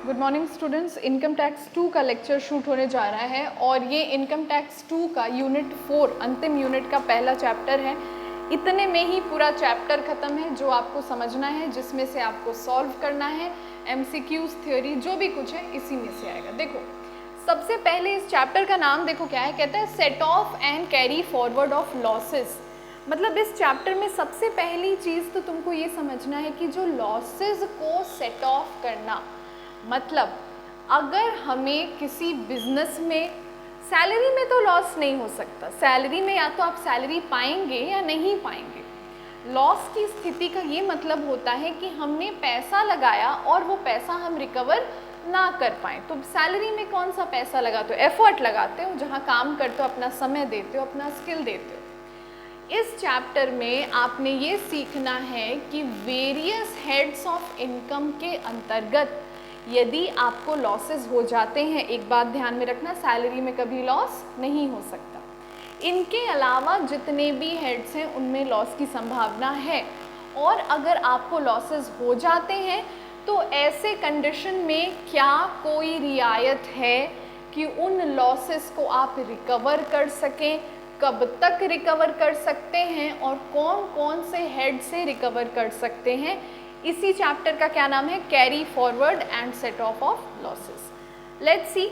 Good morning students. Income tax 2 का lecture shoot होने जा रहा है और ये इनकम टैक्स 2 का यूनिट 4 अंतिम यूनिट का पहला चैप्टर है। इतने में ही पूरा चैप्टर ख़त्म है जो आपको समझना है, जिसमें से आपको सॉल्व करना है। एमसीक्यूज, थ्योरी जो भी कुछ है इसी में से आएगा। देखो, सबसे पहले इस चैप्टर का नाम देखो क्या है, कहता है set of and carry forward of losses. मतलब इस चैप्टर में सबसे पहली चीज़ तो तुमको ये समझना है कि जो लॉसेस को सेट ऑफ करना, मतलब अगर हमें किसी बिजनेस में, सैलरी में तो लॉस नहीं हो सकता, सैलरी में या तो आप सैलरी पाएंगे या नहीं पाएंगे। लॉस की स्थिति का ये मतलब होता है कि हमने पैसा लगाया और वो पैसा हम रिकवर ना कर पाएँ। तो सैलरी में कौन सा पैसा लगाते हो? एफर्ट लगाते हो, जहाँ काम करते हो, अपना समय देते हो, अपना स्किल देते हो। इस चैप्टर में आपने ये सीखना है कि वेरियस हेड्स ऑफ इनकम के अंतर्गत यदि आपको लॉसेस हो जाते हैं, एक बात ध्यान में रखना, सैलरी में कभी लॉस नहीं हो सकता। इनके अलावा जितने भी हेड्स हैं उनमें लॉस की संभावना है, और अगर आपको लॉसेस हो जाते हैं तो ऐसे कंडीशन में क्या कोई रियायत है कि उन लॉसेस को आप रिकवर कर सकें? कब तक रिकवर कर सकते हैं और कौन कौन से हेड से रिकवर कर सकते हैं? इसी चैप्टर का क्या नाम है? Carry forward and set of losses. Let's see,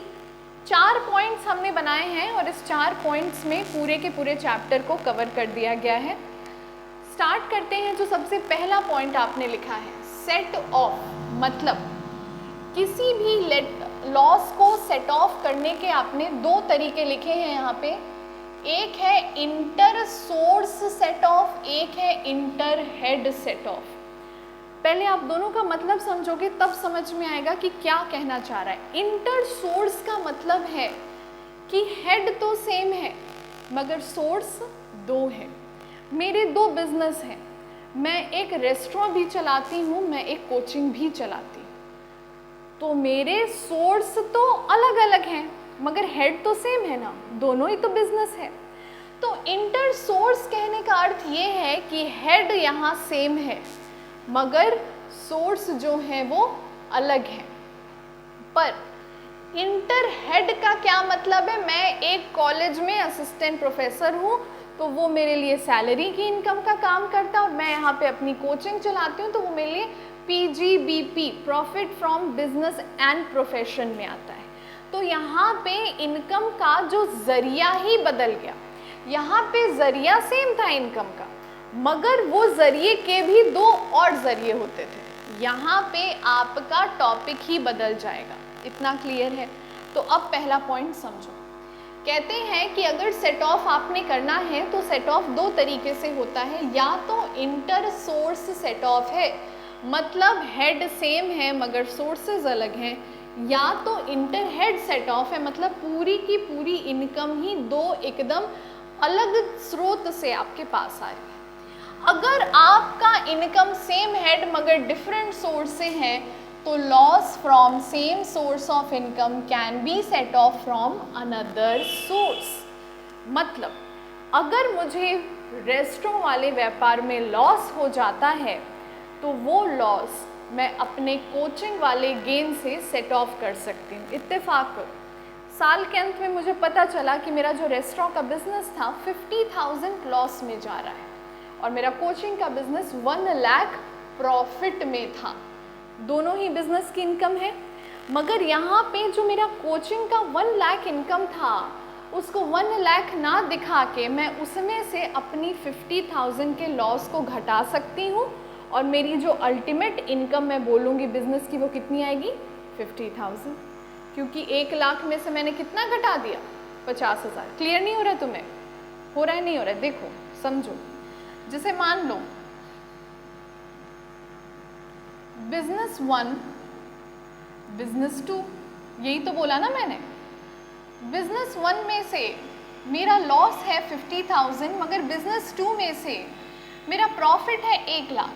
4 points हमने बनाए हैं और इस 4 पॉइंट्स में पूरे के पूरे चैप्टर को कवर कर दिया गया है। स्टार्ट करते हैं। जो सबसे पहला पॉइंट आपने लिखा है, सेट ऑफ, मतलब किसी भी लॉस को सेट ऑफ करने के आपने 2 तरीके लिखे हैं यहाँ पे। एक है इंटर सोर्स सेट ऑफ, एक है इंटर हेड सेट ऑफ। पहले आप दोनों का मतलब समझोगे तब समझ में आएगा कि क्या कहना चाह रहा है। इंटर सोर्स का मतलब है कि हेड तो सेम है मगर सोर्स 2 है। मेरे 2 बिजनेस हैं, मैं एक रेस्टोरेंट भी चलाती हूँ, मैं एक कोचिंग भी चलाती हूँ, तो मेरे सोर्स तो अलग अलग हैं मगर हेड तो सेम है ना, दोनों ही तो बिजनेस है। तो इंटर सोर्स कहने का अर्थ ये है कि हेड यहाँ सेम है मगर सोर्स जो है वो अलग है। पर इंटर हेड का क्या मतलब है? मैं एक कॉलेज में असिस्टेंट प्रोफेसर हूँ तो वो मेरे लिए सैलरी की इनकम का काम करता है, और मैं यहाँ पे अपनी कोचिंग चलाती हूँ तो वो मेरे लिए PGBP, profit from business and profession में आता है। तो यहाँ पे इनकम का जो जरिया ही बदल गया। यहाँ पे जरिया सेम था इनकम का मगर वो जरिए के भी 2 और जरिए होते थे। यहाँ पे आपका टॉपिक ही बदल जाएगा। इतना क्लियर है? तो अब पहला पॉइंट समझो। कहते हैं कि अगर सेट ऑफ आपने करना है तो सेट ऑफ 2 तरीके से होता है। या तो इंटर सोर्स सेट ऑफ है, मतलब हेड सेम है मगर सोर्सेज अलग हैं, या तो इंटर हेड सेट ऑफ है, मतलब पूरी की पूरी इनकम ही 2 एकदम अलग स्रोत से आपके पास आए। अगर आपका इनकम सेम हेड मगर डिफरेंट सोर्स से है तो loss from same source of income can be set off from another source. मतलब अगर मुझे रेस्टोरेंट वाले व्यापार में लॉस हो जाता है तो वो लॉस मैं अपने कोचिंग वाले गेन से सेट ऑफ कर सकती हूँ। इत्तेफाक करो, साल के अंत में मुझे पता चला कि मेरा जो रेस्टोरेंट का बिजनेस था 50,000 लॉस में जा रहा है और मेरा कोचिंग का बिजनेस 1 लाख प्रॉफिट में था। दोनों ही बिजनेस की इनकम है मगर यहाँ पे जो मेरा कोचिंग का 1 लाख इनकम था उसको 1 लाख ना दिखा के मैं उसमें से अपनी 50,000 के लॉस को घटा सकती हूँ, और मेरी जो अल्टीमेट इनकम मैं बोलूँगी बिजनेस की वो कितनी आएगी? 50,000। क्योंकि 1 लाख में से मैंने कितना घटा दिया? 50,000। क्लियर नहीं हो रहा तुम्हें? हो रहा है नहीं हो रहा है? देखो समझो, जैसे मान लो बिजनेस 1, बिजनेस 2, यही तो बोला ना मैंने। बिजनेस 1 में से मेरा लॉस है 50,000 मगर बिजनेस 2 में से मेरा प्रॉफिट है 1 लाख।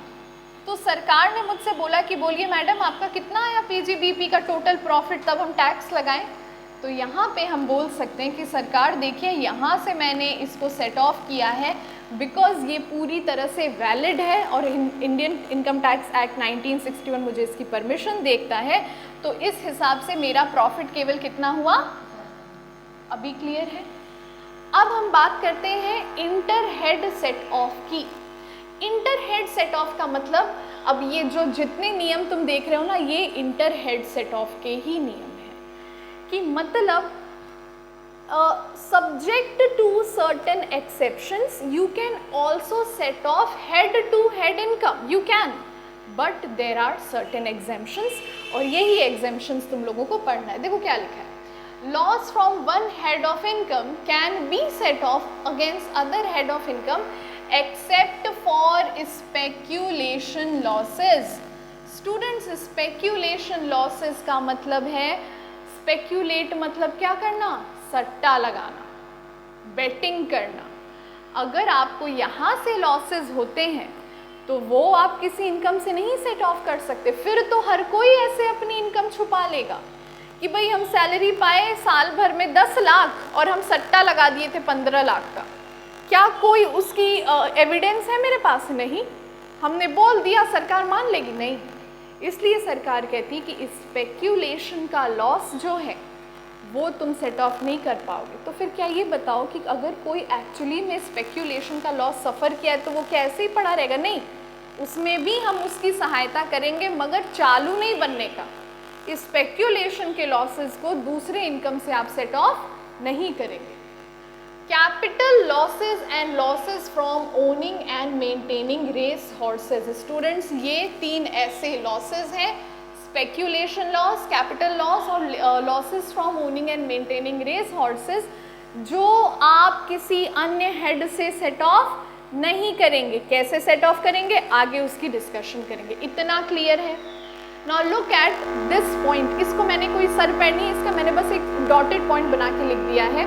तो सरकार ने मुझसे बोला कि बोलिए मैडम आपका कितना आया PGBP का टोटल प्रॉफिट, तब हम टैक्स लगाएं। तो यहाँ पे हम बोल सकते हैं कि सरकार देखिए यहाँ से मैंने इसको सेट ऑफ किया है बिकॉज ये पूरी तरह से वैलिड है और इंडियन इनकम टैक्स एक्ट 1961 मुझे इसकी परमिशन देता है, तो इस हिसाब से मेरा प्रॉफिट केवल कितना हुआ, अभी क्लियर है। अब हम बात करते हैं इंटर हेड सेट ऑफ की। इंटर हेड सेट ऑफ का मतलब, अब ये जो जितने नियम तुम देख रहे हो ना, ये इंटर हेड सेट ऑफ के ही नियम है कि मतलब subject to certain exceptions you can also set off head to head income, you can, but there are certain exemptions और यही exemptions तुम लोगों को पढ़ना है। देखो क्या लिखा है, loss from one head of income can be set off against other head of income except for speculation losses। Students, speculation losses का मतलब है, speculate मतलब क्या करना, सट्टा लगाना, बेटिंग करना। अगर आपको यहाँ से लॉसेस होते हैं तो वो आप किसी इनकम से नहीं सेट ऑफ कर सकते। फिर तो हर कोई ऐसे अपनी इनकम छुपा लेगा कि भाई हम सैलरी पाए साल भर में 10 लाख और हम सट्टा लगा दिए थे 15 लाख का, क्या कोई उसकी एविडेंस है मेरे पास? नहीं। हमने बोल दिया, सरकार मान लेगी? नहीं। इसलिए सरकार कहती कि स्पेक्यूलेशन का लॉस जो है वो तुम सेट ऑफ नहीं कर पाओगे। तो फिर क्या ये बताओ कि अगर कोई एक्चुअली में स्पेक्यूलेशन का लॉस सफ़र किया है तो वो क्या ऐसे ही पड़ा रहेगा? नहीं, उसमें भी हम उसकी सहायता करेंगे मगर चालू नहीं बनने का। स्पेक्यूलेशन के लॉसेस को दूसरे इनकम से आप सेट ऑफ नहीं करेंगे। Capital losses and losses from owning and maintaining race horses. Students, ये 3 ऐसे लॉसेस हैं, स्पेक्यूलेशन लॉस, कैपिटल लॉस और losses from owning and maintaining race horses, जो आप किसी अन्य हेड से सेट ऑफ नहीं करेंगे। कैसे सेट ऑफ करेंगे आगे उसकी डिस्कशन करेंगे। इतना क्लियर है? Now look at this point. इसको मैंने कोई सर पैर नहीं, इसका मैंने बस एक डॉटेड पॉइंट बना के लिख दिया है।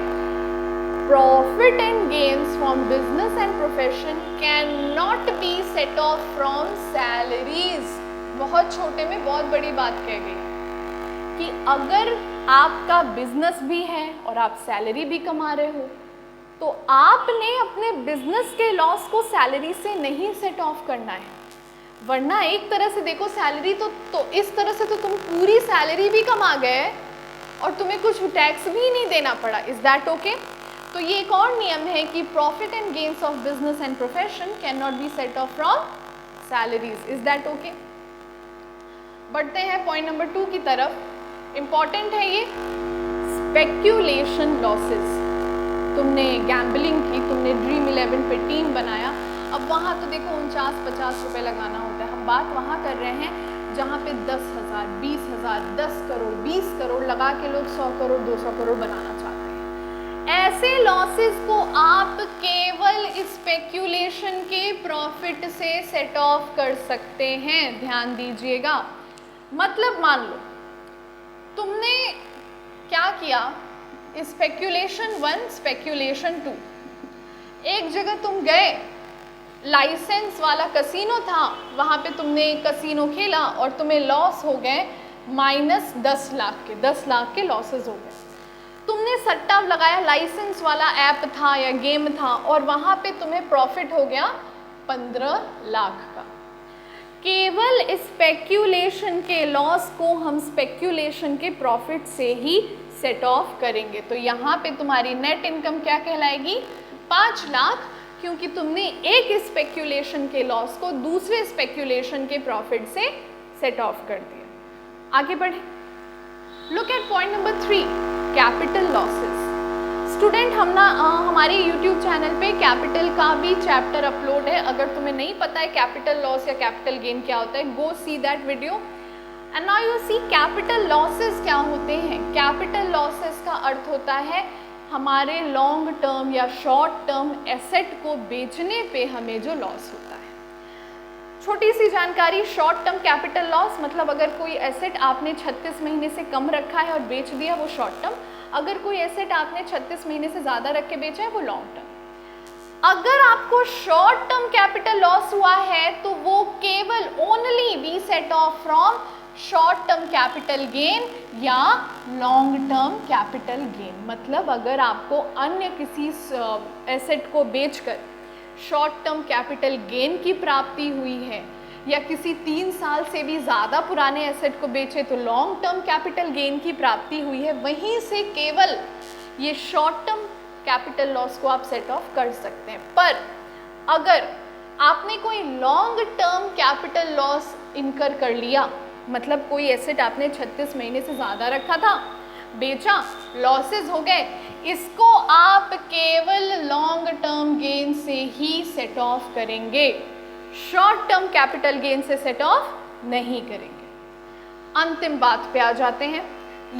Profit and gains from business and profession can not be set off from salaries. बहुत छोटे में बहुत बड़ी बात कह गई कि अगर आपका बिजनेस भी है और आप सैलरी भी कमा रहे हो तो आपने अपने बिजनेस के लॉस को सैलरी से नहीं सेट ऑफ करना है। वरना एक तरह से देखो, सैलरी तो इस तरह से तो तुम पूरी सैलरी भी कमा गए और तुम्हें कुछ टैक्स भी नहीं देना पड़ा। Is that okay? तो ये एक और नियम है कि profit and gains of business and profession can not be set off from salaries. Is that okay? बढ़ते हैं पॉइंट नंबर 2 की तरफ। इम्पॉर्टेंट है ये, स्पेक्यूलेशन लॉसेस। तुमने गैम्बलिंग की, तुमने ड्रीम 11 पे टीम बनाया, अब वहाँ तो देखो 49-50 रुपये लगाना होता है। हम बात वहाँ कर रहे हैं जहाँ पे 10,000, 20,000, 10 करोड़, 20 करोड़ लगा के लोग 100 करोड़, 200 करोड़ बनाना चाहते हैं। ऐसे लॉसेस को आप केवल स्पेक्यूलेशन के प्रॉफिट से सेट ऑफ कर सकते हैं। ध्यान दीजिएगा। मतलब मान लो तुमने क्या किया, स्पेक्यूलेशन 1, स्पेक्यूलेशन 2, एक जगह तुम गए, लाइसेंस वाला कसीनो था, वहाँ पे तुमने कसीनो खेला और तुम्हें लॉस हो गए -10 लाख के, 10 लाख के लॉसेस हो गए। तुमने सट्टा लगाया, लाइसेंस वाला ऐप था या गेम था और वहाँ पे तुम्हें प्रॉफिट हो गया 15 लाख का। केवल स्पेक्यूलेशन के लॉस को हम स्पेक्यूलेशन के प्रॉफिट से ही सेट ऑफ करेंगे। तो यहाँ पे तुम्हारी नेट इनकम क्या कहलाएगी? 5 लाख, क्योंकि तुमने एक स्पेक्यूलेशन के लॉस को दूसरे स्पेक्यूलेशन के प्रॉफिट से सेट ऑफ कर दिया। आगे बढ़े। Look at point number 3, capital losses. Student, हमारे YouTube चैनल पे कैपिटल का भी चैप्टर अपलोड है। अगर तुम्हें नहीं पता है कैपिटल लॉस या कैपिटल गेन क्या होता है, go see that video. And now you see capital losses क्या होते हैं। कैपिटल लॉसेस का अर्थ होता है हमारे लॉन्ग टर्म या शॉर्ट टर्म एसेट को बेचने पे हमें जो लॉस होता है। छोटी सी जानकारी, शॉर्ट टर्म कैपिटल लॉस मतलब अगर कोई एसेट आपने 36 महीने से कम रखा है और बेच दिया, वो शॉर्ट टर्म। अगर कोई एसेट आपने 36 महीने से ज़्यादा रख के बेचा है, वो लॉन्ग टर्म। अगर आपको शॉर्ट टर्म कैपिटल लॉस हुआ है तो वो केवल only be set off from short term capital gain या लॉन्ग टर्म कैपिटल गेन। मतलब अगर आपको अन्य किसी एसेट को बेचकर शॉर्ट टर्म कैपिटल गेन की प्राप्ति हुई है या किसी 3 साल से भी ज़्यादा पुराने एसेट को बेचे तो लॉन्ग टर्म कैपिटल गेन की प्राप्ति हुई है, वहीं से केवल ये शॉर्ट टर्म कैपिटल लॉस को आप सेट ऑफ कर सकते हैं। पर अगर आपने कोई लॉन्ग टर्म कैपिटल लॉस इनकर कर लिया, मतलब कोई एसेट आपने 36 महीने से ज़्यादा रखा था, बेचा, लॉसेस हो गए, इसको आप केवल लॉन्ग टर्म गेन से ही सेट ऑफ करेंगे, शॉर्ट टर्म कैपिटल गेन से सेट ऑफ नहीं करेंगे। अंतिम बात पे आ जाते हैं।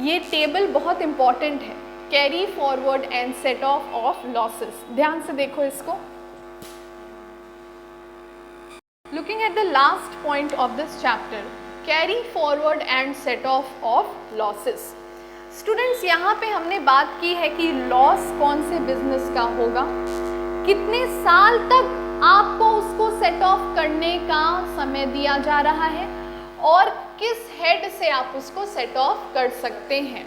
ये टेबल बहुत इंपॉर्टेंट है, carry forward and set of losses. ध्यान से देखो इसको। Looking at the last point of this chapter, carry forward and set of losses. Students, यहाँ पे हमने बात की है कि लॉस कौन से बिजनेस का होगा, कितने साल तक आपको उसको सेट ऑफ करने का समय दिया जा रहा है और किस हेड से आप उसको सेट ऑफ कर सकते हैं।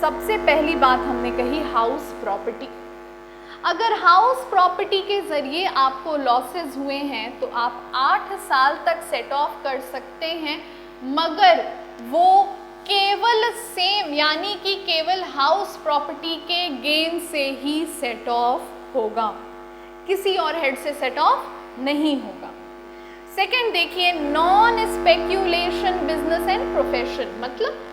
सबसे पहली बात हमने कही हाउस प्रॉपर्टी। अगर हाउस प्रॉपर्टी के जरिए आपको लॉसेस हुए हैं तो आप 8 साल तक सेट ऑफ कर सकते हैं, मगर वो केवल सेम यानी कि केवल हाउस प्रॉपर्टी के गेन से ही सेट ऑफ होगा, किसी और हेड से सेट ऑफ नहीं होगा। सेकंड देखिए, non speculation business and profession. मतलब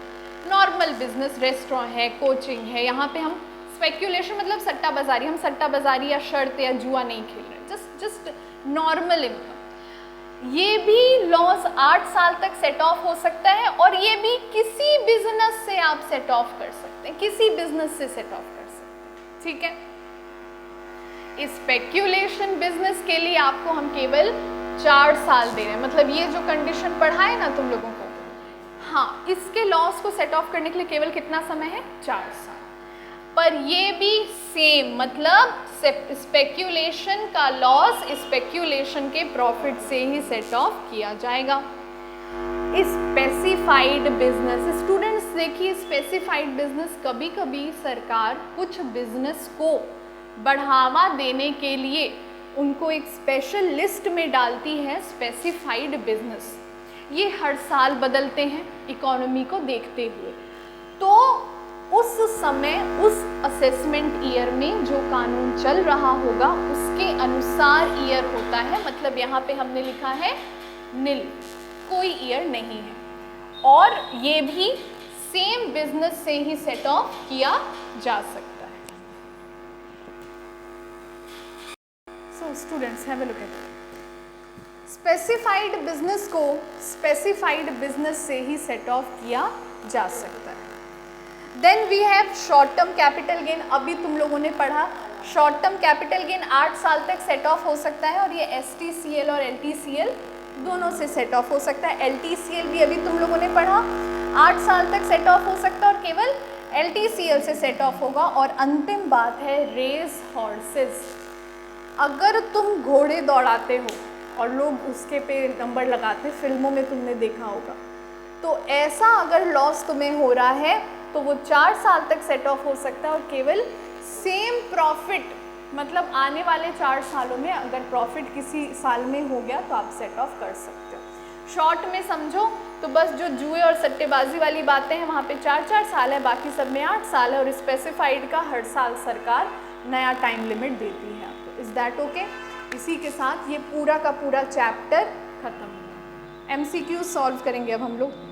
नॉर्मल बिजनेस, रेस्टोरेंट है, कोचिंग है, यहाँ पे हम स्पेक्यूलेशन मतलब सट्टा बाजारी, हम सट्टा बाजारी या शर्त या जुआ नहीं खेल रहे, जस्ट नॉर्मल इनकम। ये भी लॉस 8 साल तक सेट ऑफ हो सकता है और ये भी किसी बिजनेस से आप सेट ऑफ कर सकते हैं, किसी बिजनेस से सेट ऑफ कर सकते हैं, ठीक है। स्पेक्यूलेशन बिजनेस के लिए आपको हम केवल 4 साल दे रहे हैं, मतलब ये जो कंडीशन पढ़ा है ना तुम लोगों को, हाँ, इसके लॉस को सेट ऑफ करने के लिए केवल कितना समय है, 4 साल। पर ये भी सेम, मतलब स्पेक्यूलेशन का लॉस स्पेक्यूलेशन के प्रॉफिट से ही सेट ऑफ किया जाएगा। स्पेसिफाइड बिजनेस, स्टूडेंट्स देखिए, स्पेसिफाइड बिजनेस कभी कभी सरकार कुछ बिजनेस को बढ़ावा देने के लिए उनको एक स्पेशल लिस्ट में डालती है, स्पेसिफाइड बिजनेस। ये हर साल बदलते हैं इकोनॉमी को देखते हुए, तो उस समय उस असेसमेंट ईयर में जो कानून चल रहा होगा उसके अनुसार ईयर होता है। मतलब यहाँ पे हमने लिखा है नील, कोई ईयर नहीं है, और ये भी सेम बिजनेस से ही सेट ऑफ किया जा सकता है। So students have a look at it. Specified business को स्पेसिफाइड बिजनेस से ही सेट ऑफ किया जा सकता है। Then we have short term capital gain. अभी तुम लोगों ने पढ़ा शॉर्ट टर्म कैपिटल गेन 8 साल तक सेट ऑफ हो सकता है और ये STCL और LTCL दोनों से सेट ऑफ हो सकता है। LTCL भी अभी तुम लोगों ने पढ़ा 8 साल तक सेट ऑफ हो सकता है और केवल LTCL से सेट ऑफ होगा। और अंतिम बात है रेस हॉर्सेस। अगर तुम घोड़े दौड़ाते हो और लोग उसके पे नंबर लगाते, फिल्मों में तुमने देखा होगा, तो ऐसा अगर लॉस तुम्हें हो रहा है तो वो 4 साल तक सेट ऑफ हो सकता है और केवल सेम प्रॉफिट, मतलब आने वाले 4 सालों में अगर प्रॉफिट किसी साल में हो गया तो आप सेट ऑफ कर सकते हो। शॉर्ट में समझो तो बस जो जुए और सट्टेबाजी वाली बातें हैं वहाँ पे 4-4 साल है, बाकी सब में 8 साल है, और स्पेसिफाइड का हर साल सरकार नया टाइम लिमिट देती है आपको। Is that okay? इसी के साथ ये पूरा का पूरा चैप्टर खत्म हुआ। MCQ सॉल्व करेंगे अब हम लोग।